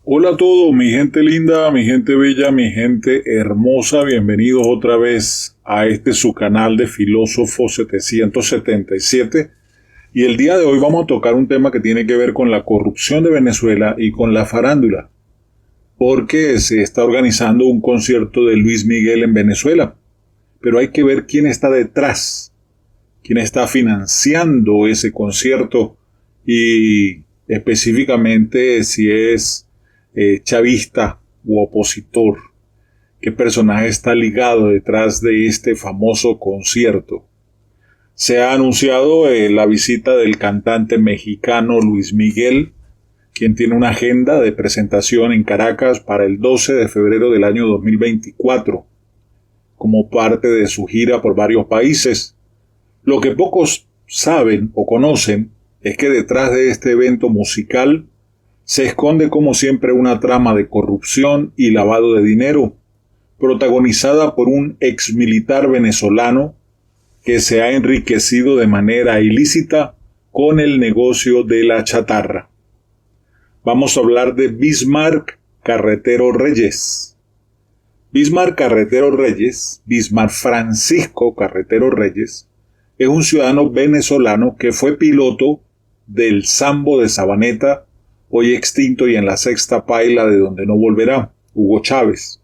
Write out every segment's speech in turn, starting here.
Hola a todos, mi gente linda, mi gente bella, mi gente hermosa, bienvenidos otra vez a su canal de Filósofo 777 y el día de hoy vamos a tocar un tema que tiene que ver con la corrupción de Venezuela y con la farándula, porque se está organizando un concierto de Luis Miguel en Venezuela, pero hay que ver quién está detrás, quién está financiando ese concierto y específicamente si es chavista u opositor, qué personaje está ligado detrás de este famoso concierto. Se ha anunciado la visita del cantante mexicano Luis Miguel, quien tiene una agenda de presentación en Caracas para el 12 de febrero del año 2024, como parte de su gira por varios países. Lo que pocos saben o conocen es que detrás de este evento musical se esconde como siempre una trama de corrupción y lavado de dinero, protagonizada por un exmilitar venezolano que se ha enriquecido de manera ilícita con el negocio de la chatarra. Vamos a hablar de Bismarck Carretero Reyes. Bismarck Carretero Reyes, Bismarck Francisco Carretero Reyes, es un ciudadano venezolano que fue piloto del Sambo de Sabaneta, hoy extinto y en la sexta paila de donde no volverá, Hugo Chávez,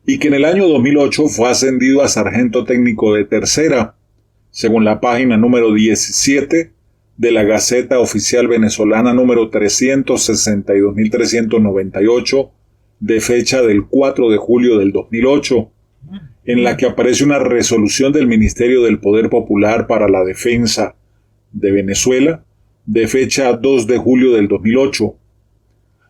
y que en el año 2008 fue ascendido a sargento técnico de tercera, según la página número 17 de la Gaceta Oficial Venezolana número 362.398, de fecha del 4 de julio del 2008, en la que aparece una resolución del Ministerio del Poder Popular para la Defensa de Venezuela, de fecha 2 de julio del 2008.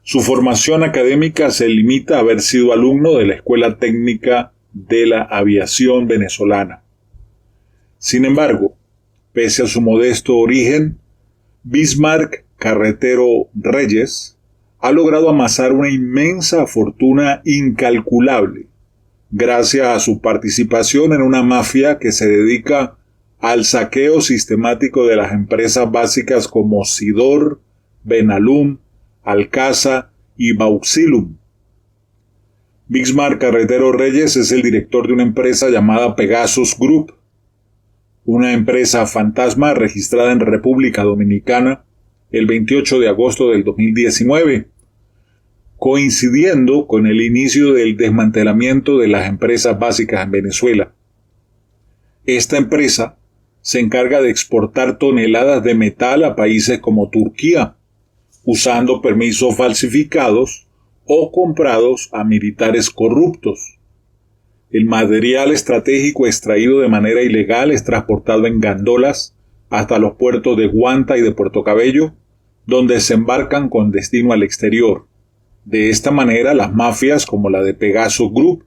Su formación académica se limita a haber sido alumno de la Escuela Técnica de la Aviación Venezolana. Sin embargo, pese a su modesto origen, Bismarck Carretero Reyes ha logrado amasar una inmensa fortuna incalculable, gracias a su participación en una mafia que se dedica al saqueo sistemático de las empresas básicas como Sidor, Benalum, Alcasa y Bauxilum. Bismarck Carretero Reyes es el director de una empresa llamada Pegasus Group, una empresa fantasma registrada en República Dominicana el 28 de agosto del 2019, coincidiendo con el inicio del desmantelamiento de las empresas básicas en Venezuela. Esta empresa se encarga de exportar toneladas de metal a países como Turquía, usando permisos falsificados o comprados a militares corruptos. El material estratégico extraído de manera ilegal es transportado en gandolas hasta los puertos de Guanta y de Puerto Cabello, donde se embarcan con destino al exterior. De esta manera, las mafias, como la de Pegasus Group,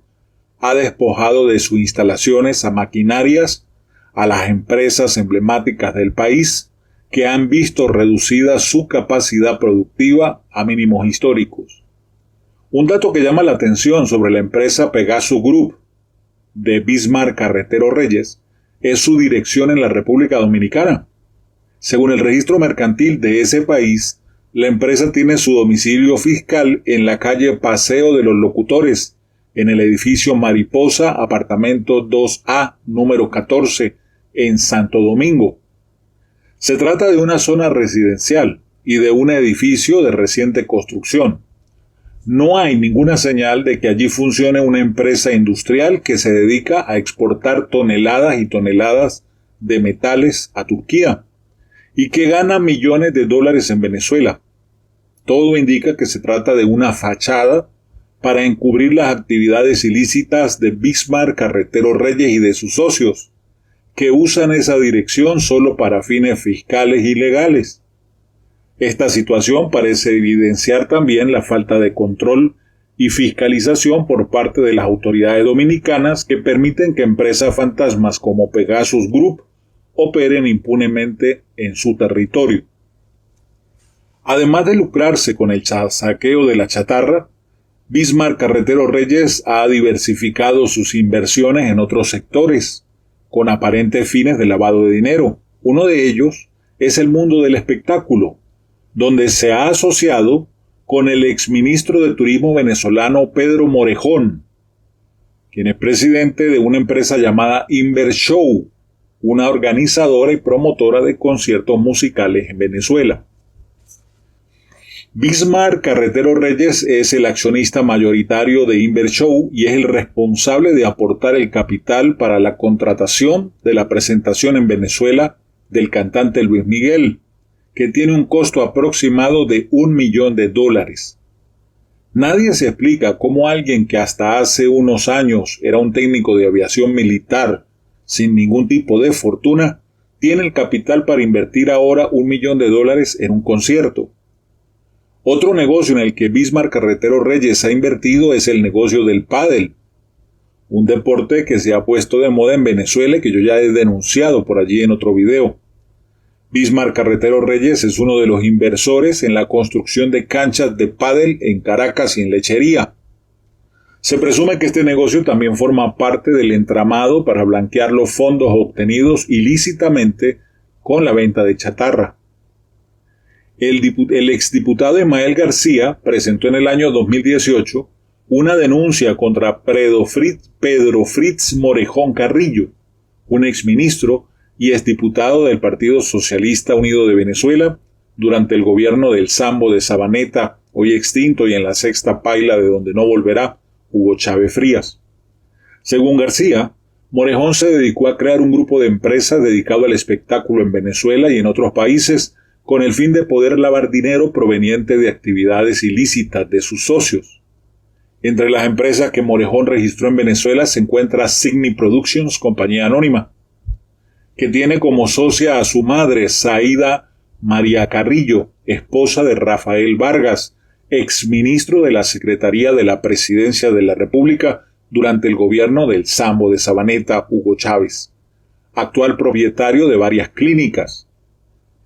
ha despojado de sus instalaciones a maquinarias a las empresas emblemáticas del país que han visto reducida su capacidad productiva a mínimos históricos. Un dato que llama la atención sobre la empresa Pegasus Group de Bismarck Carretero Reyes es su dirección en la República Dominicana. Según el registro mercantil de ese país, la empresa tiene su domicilio fiscal en la calle Paseo de los Locutores, en el edificio Mariposa, apartamento 2A, número 14, en Santo Domingo. Se trata de una zona residencial y de un edificio de reciente construcción. No hay ninguna señal de que allí funcione una empresa industrial que se dedica a exportar toneladas y toneladas de metales a Turquía y que gana millones de dólares en Venezuela. Todo indica que se trata de una fachada para encubrir las actividades ilícitas de Bismarck Carretero Reyes y de sus socios, que usan esa dirección solo para fines fiscales y legales. Esta situación parece evidenciar también la falta de control y fiscalización por parte de las autoridades dominicanas que permiten que empresas fantasmas como Pegasus Group operen impunemente en su territorio. Además de lucrarse con el saqueo de la chatarra, Bismarck Carretero Reyes ha diversificado sus inversiones en otros sectores, con aparentes fines de lavado de dinero. Uno de ellos es el mundo del espectáculo, donde se ha asociado con el exministro de Turismo venezolano Pedro Morejón, quien es presidente de una empresa llamada Invershow, una organizadora y promotora de conciertos musicales en Venezuela. Bismarck Carretero Reyes es el accionista mayoritario de Invershow y es el responsable de aportar el capital para la contratación de la presentación en Venezuela del cantante Luis Miguel, que tiene un costo aproximado de $1 millón. Nadie se explica cómo alguien que hasta hace unos años era un técnico de aviación militar sin ningún tipo de fortuna, tiene el capital para invertir ahora $1 millón en un concierto. Otro negocio en el que Bismarck Carretero Reyes ha invertido es el negocio del pádel, un deporte que se ha puesto de moda en Venezuela y que yo ya he denunciado por allí en otro video. Bismarck Carretero Reyes es uno de los inversores en la construcción de canchas de pádel en Caracas y en Lechería. Se presume que este negocio también forma parte del entramado para blanquear los fondos obtenidos ilícitamente con la venta de chatarra. El exdiputado Ismael García presentó en el año 2018 una denuncia contra Pedro Fritz Morejón Carrillo, un exministro y exdiputado del Partido Socialista Unido de Venezuela durante el gobierno del Sambo de Sabaneta, hoy extinto y en la sexta paila de donde no volverá, Hugo Chávez Frías. Según García, Morejón se dedicó a crear un grupo de empresas dedicado al espectáculo en Venezuela y en otros países con el fin de poder lavar dinero proveniente de actividades ilícitas de sus socios. Entre las empresas que Morejón registró en Venezuela se encuentra Signy Productions, compañía anónima, que tiene como socia a su madre, Zaida María Carrillo, esposa de Rafael Vargas, exministro de la Secretaría de la Presidencia de la República durante el gobierno del Sambo de Sabaneta, Hugo Chávez, actual propietario de varias clínicas.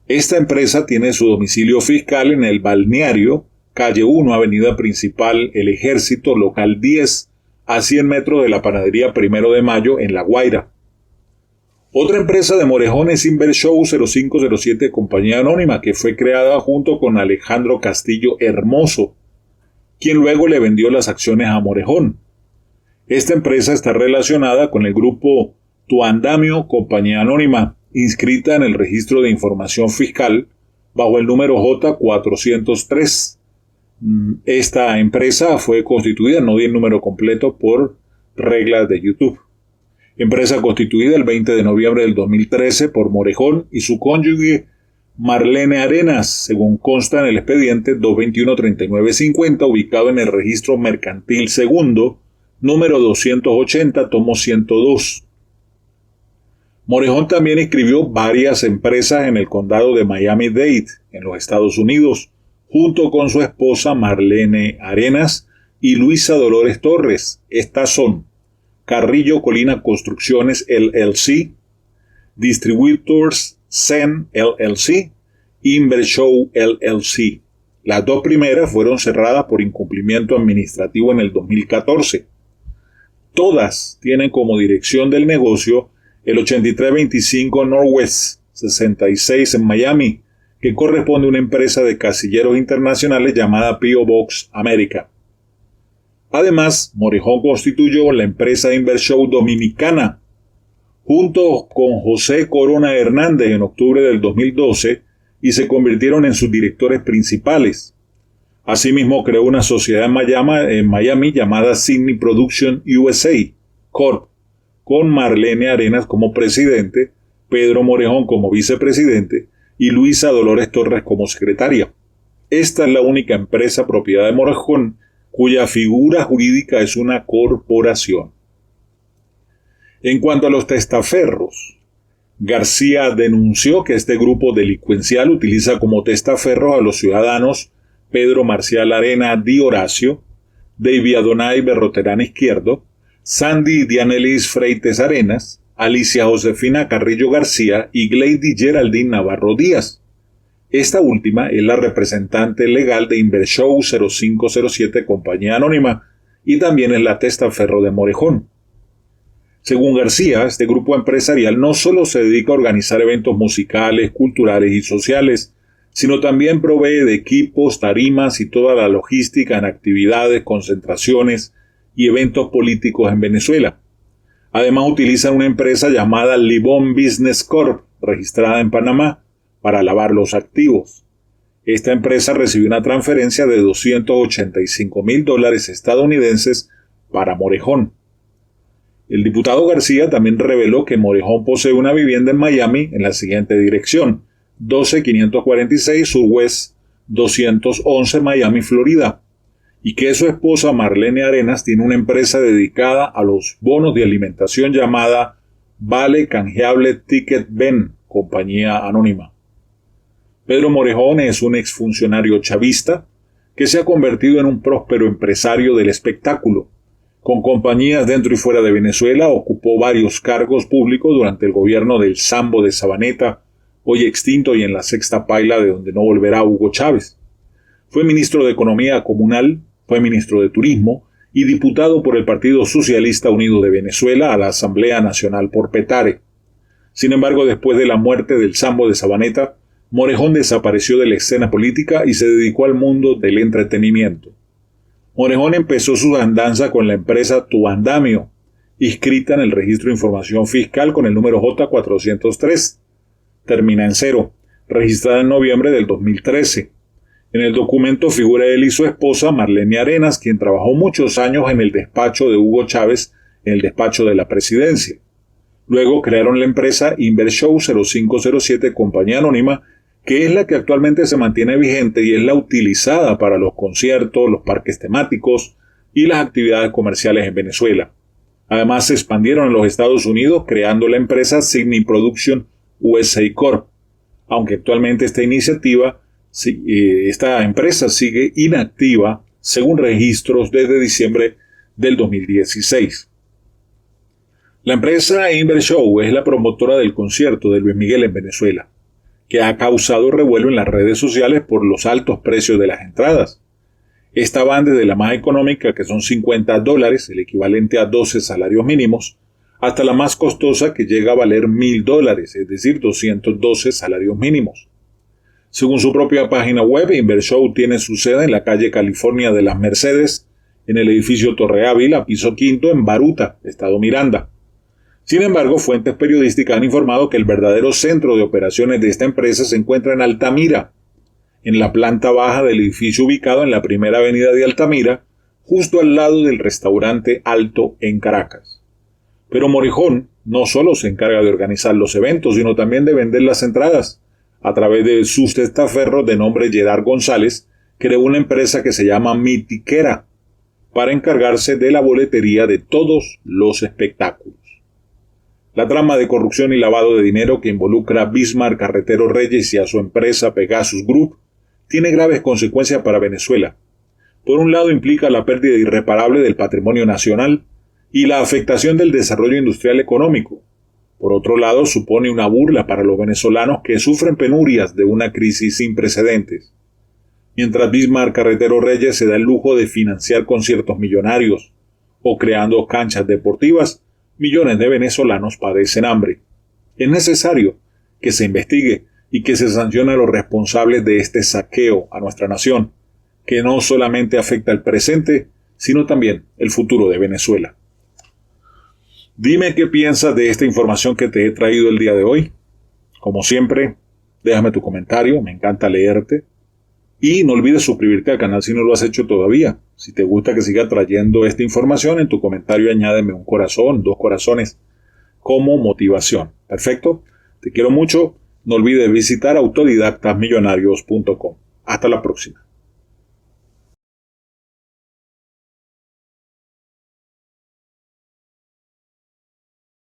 Esta empresa tiene su domicilio fiscal en el balneario, calle 1, avenida principal El Ejército, local 10, a 100 metros de la panadería 1 de Mayo en La Guaira. Otra empresa de Morejón es Invershow 0507, compañía anónima, que fue creada junto con Alejandro Castillo Hermoso, quien luego le vendió las acciones a Morejón. Esta empresa está relacionada con el grupo Tuandamio, compañía anónima, inscrita en el registro de información fiscal bajo el número J403. Esta empresa fue constituida, no di el número completo por reglas de YouTube. Empresa constituida el 20 de noviembre del 2013 por Morejón y su cónyuge Marlene Arenas, según consta en el expediente 221-3950, ubicado en el registro mercantil segundo, número 280, tomo 102. Morejón también inscribió varias empresas en el condado de Miami-Dade, en los Estados Unidos, junto con su esposa Marlene Arenas y Luisa Dolores Torres. Estas son Carrillo Colina Construcciones LLC, Distributors Zen LLC, Invershow LLC. Las dos primeras fueron cerradas por incumplimiento administrativo en el 2014. Todas tienen como dirección del negocio el 8325 Northwest 66 en Miami, que corresponde a una empresa de casilleros internacionales llamada P.O. Box América. Además, Morejón constituyó la empresa Invershow Dominicana, junto con José Corona Hernández en octubre del 2012, y se convirtieron en sus directores principales. Asimismo, creó una sociedad en Miami llamada Signy Production USA Corp., con Marlene Arenas como presidente, Pedro Morejón como vicepresidente y Luisa Dolores Torres como secretaria. Esta es la única empresa propiedad de Morejón cuya figura jurídica es una corporación. En cuanto a los testaferros, García denunció que este grupo delincuencial utiliza como testaferros a los ciudadanos Pedro Marcial Arena Di Horacio, David Adonai Berroterán Izquierdo, Sandy Dianelis Freites Arenas, Alicia Josefina Carrillo García y Glady Geraldine Navarro Díaz. Esta última es la representante legal de Invershow 0507, compañía anónima, y también es la testaferro de Morejón. Según García, este grupo empresarial no solo se dedica a organizar eventos musicales, culturales y sociales, sino también provee de equipos, tarimas y toda la logística en actividades, concentraciones y eventos políticos en Venezuela. Además utilizan una empresa llamada Libón Business Corp, registrada en Panamá, para lavar los activos. Esta empresa recibió una transferencia de $285,000 estadounidenses para Morejón. El diputado García también reveló que Morejón posee una vivienda en Miami en la siguiente dirección: 12546 Surwest 211 Miami, Florida, y que su esposa Marlene Arenas tiene una empresa dedicada a los bonos de alimentación llamada Vale Canjeable Ticket Ben, compañía anónima. Pedro Morejón es un exfuncionario chavista que se ha convertido en un próspero empresario del espectáculo. Con compañías dentro y fuera de Venezuela, ocupó varios cargos públicos durante el gobierno del Sambo de Sabaneta, hoy extinto, y en la sexta paila de donde no volverá Hugo Chávez. Fue ministro de Economía Comunal, fue ministro de Turismo y diputado por el Partido Socialista Unido de Venezuela a la Asamblea Nacional por Petare. Sin embargo, después de la muerte del Sambo de Sabaneta, Morejón desapareció de la escena política y se dedicó al mundo del entretenimiento. Morejón empezó su andanza con la empresa Tu Andamio, inscrita en el Registro de Información Fiscal con el número J403. Termina en 0, registrada en noviembre del 2013. En el documento figura él y su esposa Marlene Arenas, quien trabajó muchos años en el despacho de Hugo Chávez, en el despacho de la presidencia. Luego crearon la empresa Invershow 0507, compañía anónima, que es la que actualmente se mantiene vigente y es la utilizada para los conciertos, los parques temáticos y las actividades comerciales en Venezuela. Además, se expandieron en los Estados Unidos creando la empresa Sydney Production USA Corp. Aunque actualmente esta empresa sigue inactiva según registros desde diciembre del 2016. La empresa Invershow es la promotora del concierto de Luis Miguel en Venezuela, que ha causado revuelo en las redes sociales por los altos precios de las entradas. Esta van desde la más económica, que son $50, el equivalente a 12 salarios mínimos, hasta la más costosa, que llega a valer $1,000, es decir, 212 salarios mínimos. Según su propia página web, Invershow tiene su sede en la calle California de las Mercedes, en el edificio Torre Ávila, piso 5, en Baruta, estado Miranda. Sin embargo, fuentes periodísticas han informado que el verdadero centro de operaciones de esta empresa se encuentra en Altamira, en la planta baja del edificio ubicado en la primera avenida de Altamira, justo al lado del restaurante Alto en Caracas. Pero Morejón no solo se encarga de organizar los eventos, sino también de vender las entradas. A través de sus testaferros de nombre Gerard González, creó una empresa que se llama Mi Tiquera, para encargarse de la boletería de todos los espectáculos. La trama de corrupción y lavado de dinero que involucra a Bismarck Carretero Reyes y a su empresa Pegasus Group tiene graves consecuencias para Venezuela. Por un lado, implica la pérdida irreparable del patrimonio nacional y la afectación del desarrollo industrial económico. Por otro lado, supone una burla para los venezolanos que sufren penurias de una crisis sin precedentes. Mientras Bismarck Carretero Reyes se da el lujo de financiar conciertos millonarios o creando canchas deportivas, millones de venezolanos padecen hambre. Es necesario que se investigue y que se sancione a los responsables de este saqueo a nuestra nación, que no solamente afecta el presente, sino también el futuro de Venezuela. Dime qué piensas de esta información que te he traído el día de hoy. Como siempre, déjame tu comentario, me encanta leerte. Y no olvides suscribirte al canal si no lo has hecho todavía. Si te gusta que siga trayendo esta información, en tu comentario añádeme un corazón, 2 corazones, como motivación. ¿Perfecto? Te quiero mucho. No olvides visitar autodidactasmillonarios.com. Hasta la próxima.